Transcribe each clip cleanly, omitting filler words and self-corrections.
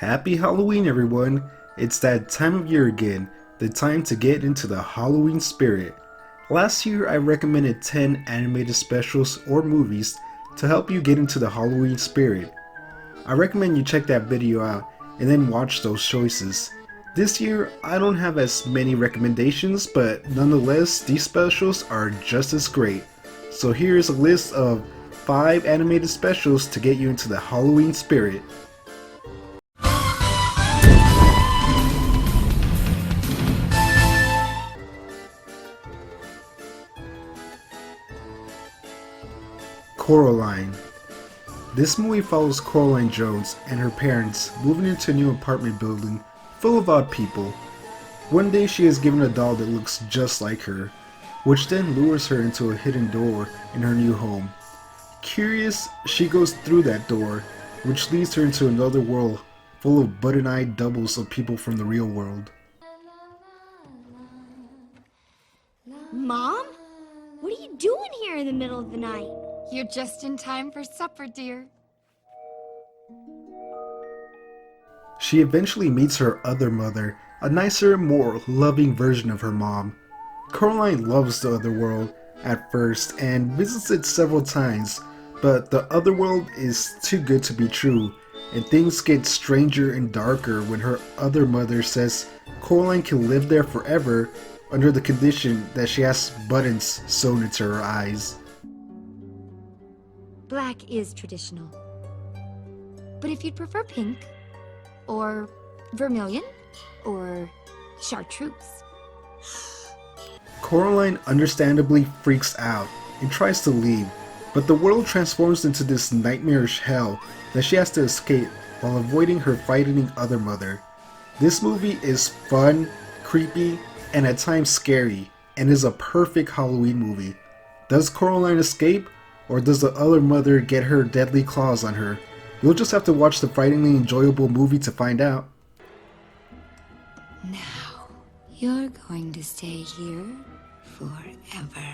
Happy Halloween, everyone! It's that time of year again, the time to get into the Halloween spirit. Last year, I recommended 10 animated specials or movies to help you get into the Halloween spirit. I recommend you check that video out and then watch those choices. This year, I don't have as many recommendations, but nonetheless, these specials are just as great. So here's a list of 5 animated specials to get you into the Halloween spirit. Coraline. This movie follows Coraline Jones and her parents moving into a new apartment building full of odd people. One day she is given a doll that looks just like her, which then lures her into a hidden door in her new home. Curious, she goes through that door, which leads her into another world full of button-eyed doubles of people from the real world. Mom? What are you doing here in the middle of the night? You're just in time for supper, dear. She eventually meets her other mother, a nicer, more loving version of her mom. Coraline loves the other world at first and visits it several times, but the other world is too good to be true, and things get stranger and darker when her other mother says Coraline can live there forever under the condition that she has buttons sewn into her eyes. Black is traditional. But if you'd prefer pink, or vermilion, or chartreuse. Coraline understandably freaks out and tries to leave, but the world transforms into this nightmarish hell that she has to escape while avoiding her frightening other mother. This movie is fun, creepy, and at times scary, and is a perfect Halloween movie. Does Coraline escape? Or does the other mother get her deadly claws on her? You'll just have to watch the frighteningly enjoyable movie to find out. Now, you're going to stay here forever.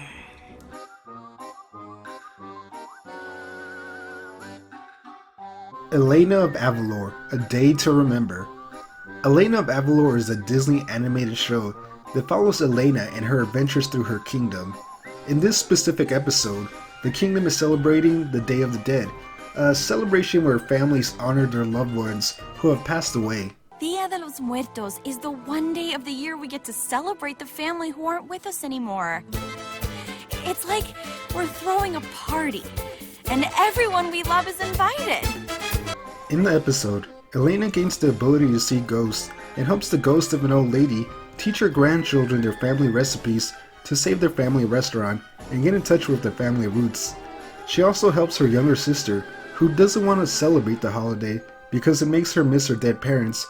Elena of Avalor, A Day to Remember. Elena of Avalor is a Disney animated show that follows Elena and her adventures through her kingdom. In this specific episode, the kingdom is celebrating the Day of the Dead, a celebration where families honor their loved ones who have passed away. Dia de los Muertos is the one day of the year we get to celebrate the family who aren't with us anymore. It's like we're throwing a party, and everyone we love is invited. In the episode, Elena gains the ability to see ghosts and helps the ghost of an old lady teach her grandchildren their family recipes to save their family restaurant and get in touch with their family roots. She also helps her younger sister, who doesn't want to celebrate the holiday because it makes her miss her dead parents,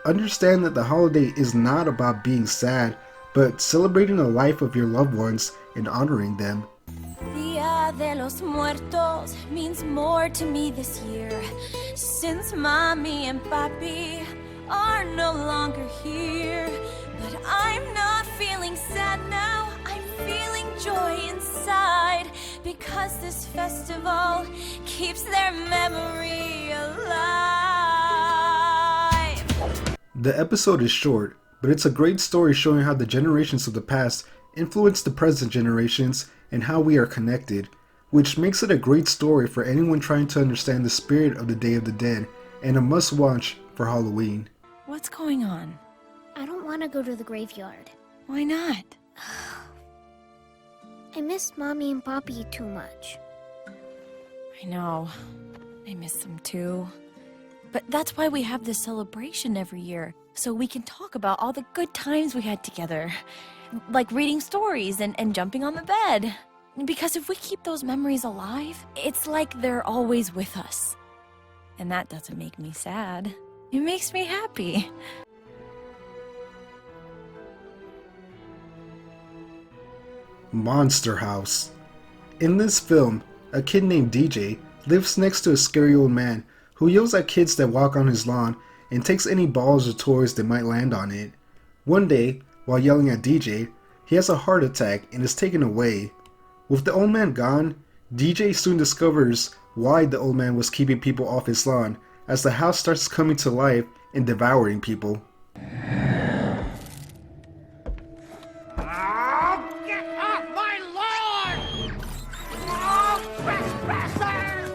understand that the holiday is not about being sad, but celebrating the life of your loved ones and honoring them. Dia de los Muertos means more to me this year, since Mommy and Papi are no longer here. But I'm not feeling sad now, I'm feeling joy inside, because this festival keeps their memory alive. The episode is short, but it's a great story showing how the generations of the past influence the present generations and how we are connected, which makes it a great story for anyone trying to understand the spirit of the Day of the Dead, and a must-watch for Halloween. What's going on? I don't want to go to the graveyard. Why not? I miss Mommy and Papi too much. I know. I miss them too. But that's why we have this celebration every year, so we can talk about all the good times we had together. Like reading stories and jumping on the bed. Because if we keep those memories alive, it's like they're always with us. And that doesn't make me sad. It makes me happy. Monster House. In this film, a kid named DJ lives next to a scary old man who yells at kids that walk on his lawn and takes any balls or toys that might land on it. One day, while yelling at DJ, he has a heart attack and is taken away. With the old man gone, DJ soon discovers why the old man was keeping people off his lawn, as the house starts coming to life and devouring people. Get off my lawn! Oh, trespasser!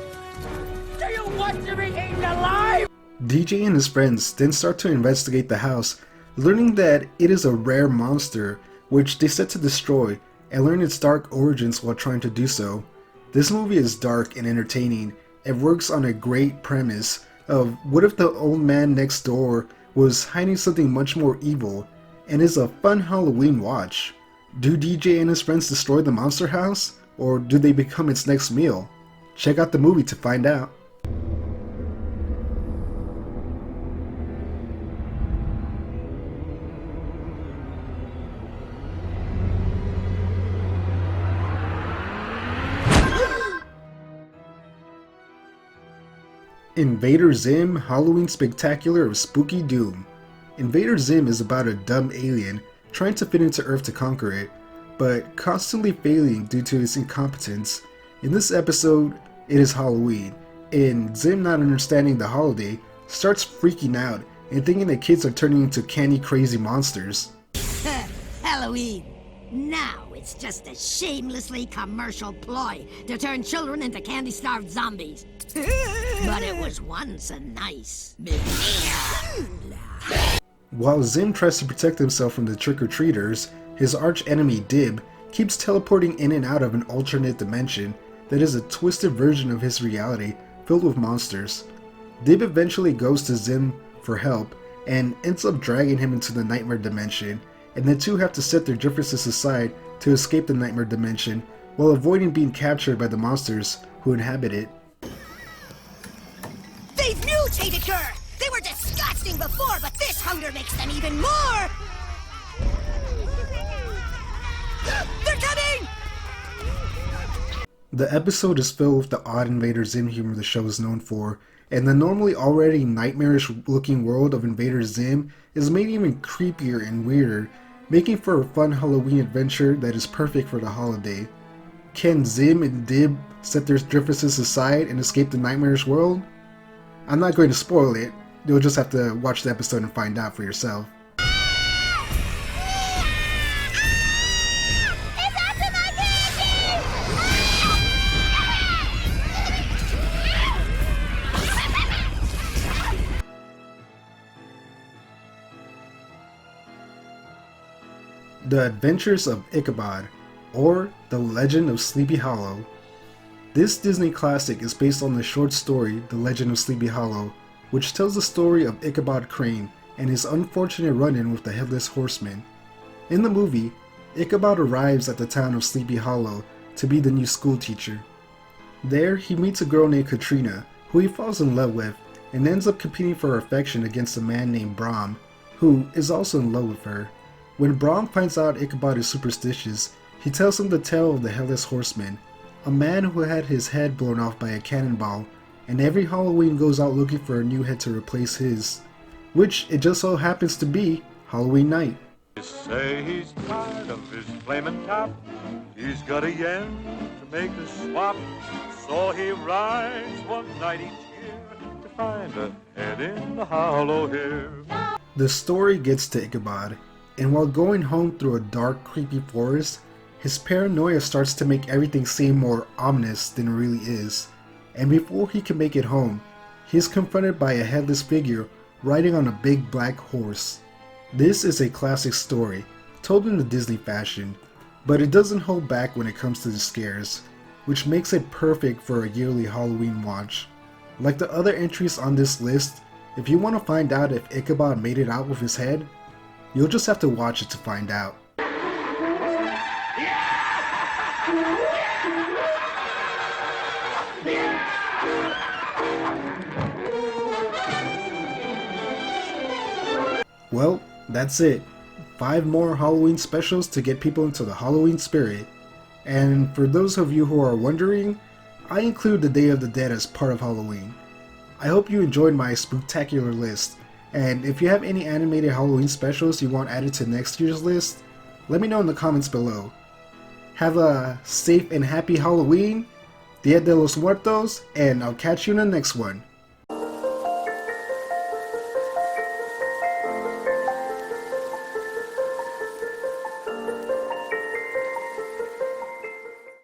Do you want to be eaten alive? DJ and his friends then start to investigate the house, learning that it is a rare monster which they set to destroy, and learn its dark origins while trying to do so. This movie is dark and entertaining and works on a great premise of what if the old man next door was hiding something much more evil, and is a fun Halloween watch. Do DJ and his friends destroy the monster house, or do they become its next meal? Check out the movie to find out. Invader Zim Halloween Spectacular of Spooky Doom. Invader Zim is about a dumb alien trying to fit into Earth to conquer it, but constantly failing due to his incompetence. In this episode, it is Halloween, and Zim, not understanding the holiday, starts freaking out and thinking that kids are turning into candy crazy monsters. Halloween! Now it's just a shamelessly commercial ploy to turn children into candy-starved zombies. But it was once a nice... While Zim tries to protect himself from the trick-or-treaters, his arch-enemy Dib keeps teleporting in and out of an alternate dimension that is a twisted version of his reality filled with monsters. Dib eventually goes to Zim for help and ends up dragging him into the nightmare dimension, and the two have to set their differences aside to escape the nightmare dimension while avoiding being captured by the monsters who inhabit it. They've mutated her! They were disgusting before, but this hunger makes them even more! They're coming! The episode is filled with the odd Invader Zim humor the show is known for, and the normally already nightmarish looking world of Invader Zim is made even creepier and weirder, making for a fun Halloween adventure that is perfect for the holiday. Can Zim and Dib set their differences aside and escape the nightmarish world? I'm not going to spoil it, you'll just have to watch the episode and find out for yourself. The Adventures of Ichabod, or The Legend of Sleepy Hollow. This Disney classic is based on the short story The Legend of Sleepy Hollow, which tells the story of Ichabod Crane and his unfortunate run-in with the Headless Horseman. In the movie, Ichabod arrives at the town of Sleepy Hollow to be the new school teacher. There, he meets a girl named Katrina, who he falls in love with, and ends up competing for her affection against a man named Brom, who is also in love with her. When Brom finds out Ichabod is superstitious, he tells him the tale of the Headless Horseman, a man who had his head blown off by a cannonball, and every Halloween goes out looking for a new head to replace his, which it just so happens to be Halloween night. Say he's tired of his flaming top. He's got a yen to make a swap, so he rides one night each year to find a head in the hollow here. The story gets to Ichabod, and while going home through a dark, creepy forest, his paranoia starts to make everything seem more ominous than it really is. And before he can make it home, he is confronted by a headless figure riding on a big black horse. This is a classic story, told in the Disney fashion, but it doesn't hold back when it comes to the scares, which makes it perfect for a yearly Halloween watch. Like the other entries on this list, if you want to find out if Ichabod made it out with his head, you'll just have to watch it to find out. Well, that's it. 5 more Halloween specials to get people into the Halloween spirit. And for those of you who are wondering, I include the Day of the Dead as part of Halloween. I hope you enjoyed my spooktacular list, and if you have any animated Halloween specials you want added to next year's list, let me know in the comments below. Have a safe and happy Halloween, Dia de los Muertos, and I'll catch you in the next one.